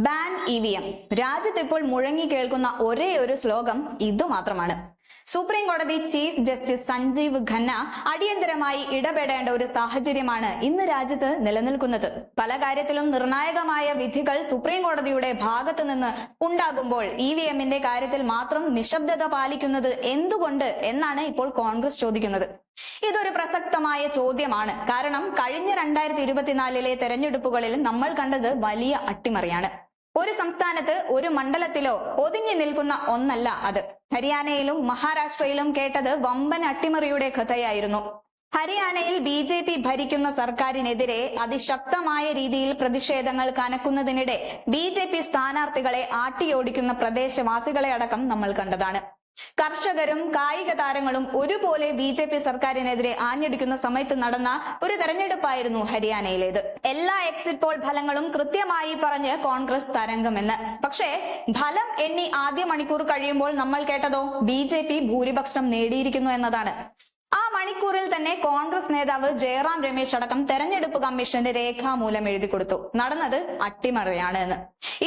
Ban EVM രാജ്യത്ത് ഇപ്പോൾ മുഴങ്ങി കേൾക്കുന്ന ഒരേ ഒരു ശ്ലോകം ഇതുമാത്രമാണ്. സുപ്രീം കോടതി ചീഫ് ജസ്റ്റിസ് സഞ്ജീവ് ഖന്ന അടിയന്തരമായി ഇടപെടേണ്ട ഒരു സാഹചര്യമാണ് ഇന്ന് രാജ്യത്ത് നിലനിൽക്കുന്നത്. പല കാര്യത്തിലും നിർണായകമായ വിധികൾ സുപ്രീം കോടതിയുടെ ഭാഗത്തു നിന്ന് ഉണ്ടാകുമ്പോൾ ഇവിഎമ്മിന്റെ കാര്യത്തിൽ മാത്രം നിശബ്ദത പാലിക്കുന്നത് എന്തുകൊണ്ട് എന്നാണ് ഇപ്പോൾ കോൺഗ്രസ് ചോദിക്കുന്നത്. ഇതൊരു പ്രസക്തമായ ചോദ്യമാണ്. കാരണം കഴിഞ്ഞ 2024 തെരഞ്ഞെടുപ്പുകളിൽ നമ്മൾ കണ്ടത് വലിയ അട്ടിമറിയാണ്. ഒരു സംസ്ഥാനത്ത് ഒരു മണ്ഡലത്തിലോ ഒതുങ്ങി നിൽക്കുന്ന ഒന്നല്ല അത്. ഹരിയാനയിലും മഹാരാഷ്ട്രയിലും കേട്ടത് വമ്പൻ അട്ടിമറിയുടെ കഥയായിരുന്നു. ഹരിയാനയിൽ BJP ഭരിക്കുന്ന സർക്കാരിനെതിരെ അതിശക്തമായ രീതിയിൽ പ്രതിഷേധങ്ങൾ കനക്കുന്നതിനിടെ BJP സ്ഥാനാർത്ഥികളെ ആട്ടിയോടിക്കുന്ന പ്രദേശവാസികളെ അടക്കം നമ്മൾ കണ്ടതാണ്. കർഷകരും കായിക താരങ്ങളും ഒരുപോലെ BJP സർക്കാരിനെതിരെ ആഞ്ഞടിക്കുന്ന സമയത്ത് നടന്ന ഒരു തെരഞ്ഞെടുപ്പായിരുന്നു ഹരിയാനയിലേത്. എല്ലാ എക്സിറ്റ് പോൾ ഫലങ്ങളും കൃത്യമായി പറഞ്ഞ് കോൺഗ്രസ് തരംഗമെന്ന്. പക്ഷേ ഫലം എണ്ണി ആദ്യ മണിക്കൂർ കഴിയുമ്പോൾ നമ്മൾ കേട്ടതോ BJP ഭൂരിപക്ഷം നേടിയിരിക്കുന്നു എന്നതാണ്. ആ മണിക്കൂറിൽ തന്നെ കോൺഗ്രസ് നേതാവ് ജയറാം രമേശ് അടക്കം തെരഞ്ഞെടുപ്പ് കമ്മീഷന്റെ രേഖാമൂലം എഴുതി കൊടുത്തു നടന്നത് അട്ടിമറിയാണ് എന്ന്.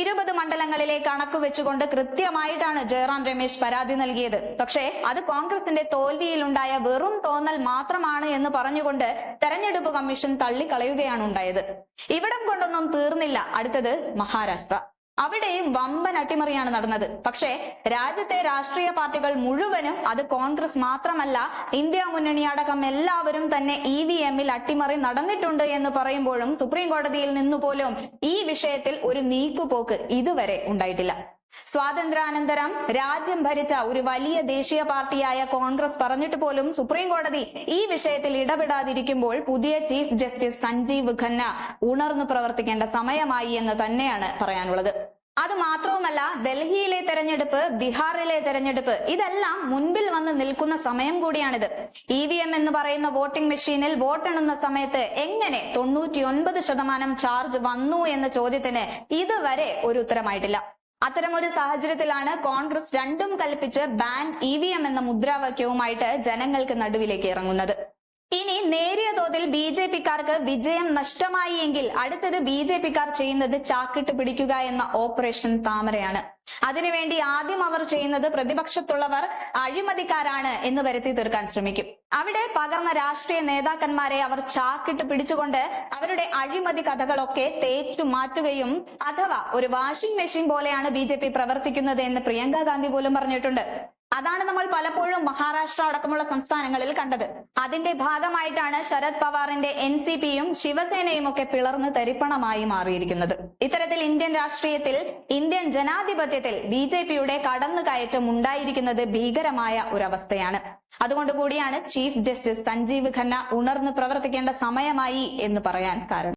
20 മണ്ഡലങ്ങളിലെ കണക്ക് വെച്ചുകൊണ്ട് കൃത്യമായിട്ടാണ് ജയറാം രമേശ് പരാതി നൽകിയത്. പക്ഷേ അത് കോൺഗ്രസിന്റെ തോൽവിയിലുണ്ടായ വെറും തോന്നൽ മാത്രമാണ് എന്ന് പറഞ്ഞുകൊണ്ട് തെരഞ്ഞെടുപ്പ് കമ്മീഷൻ തള്ളിക്കളയുകയാണ് ഉണ്ടായത്. ഇവിടം കൊണ്ടൊന്നും തീർന്നില്ല. അടുത്തത് മഹാരാഷ്ട്ര. അവിടെയും വമ്പൻ അട്ടിമറിയാണ് നടന്നത്. പക്ഷേ രാജ്യത്തെ രാഷ്ട്രീയ പാർട്ടികൾ മുഴുവനും, അത് കോൺഗ്രസ് മാത്രമല്ല ഇന്ത്യ മുന്നണി അടക്കം എല്ലാവരും തന്നെ EVMൽ അട്ടിമറി നടന്നിട്ടുണ്ട് എന്ന് പറയുമ്പോഴും സുപ്രീം കോടതിയിൽ നിന്നുപോലും ഈ വിഷയത്തിൽ ഒരു നീക്കുപോക്ക് ഇതുവരെ ഉണ്ടായിട്ടില്ല. സ്വാതന്ത്ര്യാനന്തരം രാജ്യം ഭരിച്ച ഒരു വലിയ ദേശീയ പാർട്ടിയായ കോൺഗ്രസ് പറഞ്ഞിട്ട് പോലും സുപ്രീം കോടതി ഈ വിഷയത്തിൽ ഇടപെടാതിരിക്കുമ്പോൾ പുതിയ ചീഫ് ജസ്റ്റിസ് സഞ്ജീവ് ഖന്ന ഉണർന്നു പ്രവർത്തിക്കേണ്ട സമയമായി എന്ന് തന്നെയാണ് പറയാനുള്ളത്. അത് മാത്രവുമല്ല, ഡൽഹിയിലെ തെരഞ്ഞെടുപ്പ്, ബീഹാറിലെ തെരഞ്ഞെടുപ്പ് ഇതെല്ലാം മുൻപിൽ വന്ന് നിൽക്കുന്ന സമയം കൂടിയാണിത്. EVM എന്ന് പറയുന്ന വോട്ടിംഗ് മെഷീനിൽ വോട്ടെണ്ണുന്ന സമയത്ത് എങ്ങനെ 99% ചാർജ് വന്നു എന്ന ചോദ്യത്തിന് ഇതുവരെ ഒരു ഉത്തരമായിട്ടില്ല. അത്തരമൊരു സാഹചര്യത്തിലാണ് കോൺഗ്രസ് രണ്ടും കൽപ്പിച്ച് ബാൻ EVM എന്ന മുദ്രാവാക്യവുമായിട്ട് ജനങ്ങൾക്ക് നടുവിലേക്ക് ഇറങ്ങുന്നത്. ഇനി നേരിയ തോതിൽ BJPക്കാർക്ക് വിജയം നഷ്ടമായി എങ്കിൽ അടുത്തത് BJPക്കാർ ചെയ്യുന്നത് ചാക്കിട്ട് പിടിക്കുക എന്ന ഓപ്പറേഷൻ താമരയാണ്. അതിനുവേണ്ടി ആദ്യം അവർ ചെയ്യുന്നത് പ്രതിപക്ഷത്തുള്ളവർ അഴിമതിക്കാരാണ് എന്ന് വരുത്തി തീർക്കാൻ ശ്രമിക്കും. അവിടെ പകർന്ന രാഷ്ട്രീയ നേതാക്കന്മാരെ അവർ ചാക്കിട്ട് പിടിച്ചുകൊണ്ട് അവരുടെ അഴിമതി കഥകളൊക്കെ തേച്ചു മാറ്റുകയും, അഥവാ ഒരു വാഷിംഗ് മെഷീൻ പോലെയാണ് BJP പ്രവർത്തിക്കുന്നത് എന്ന് പ്രിയങ്ക ഗാന്ധി പോലും പറഞ്ഞിട്ടുണ്ട്. അതാണ് നമ്മൾ പലപ്പോഴും മഹാരാഷ്ട്ര അടക്കമുള്ള സംസ്ഥാനങ്ങളിൽ കണ്ടത്. അതിന്റെ ഭാഗമായിട്ടാണ് ശരത് പവാറിന്റെ NCPയും ശിവസേനയും ഒക്കെ പിളർന്ന് തരിപ്പണമായി മാറിയിരിക്കുന്നത്. ഇത്തരത്തിൽ ഇന്ത്യൻ രാഷ്ട്രീയത്തിൽ, ഇന്ത്യൻ ജനാധിപത്യത്തിൽ BJPയുടെ കടന്നുകയറ്റം ഉണ്ടായിരിക്കുന്നത് ഭീകരമായ ഒരവസ്ഥയാണ്. അതുകൊണ്ട് കൂടിയാണ് ചീഫ് ജസ്റ്റിസ് സഞ്ജീവ് ഖന്ന ഉണർന്ന് പ്രവർത്തിക്കേണ്ട സമയമായി എന്ന് പറയാൻ കാരണം.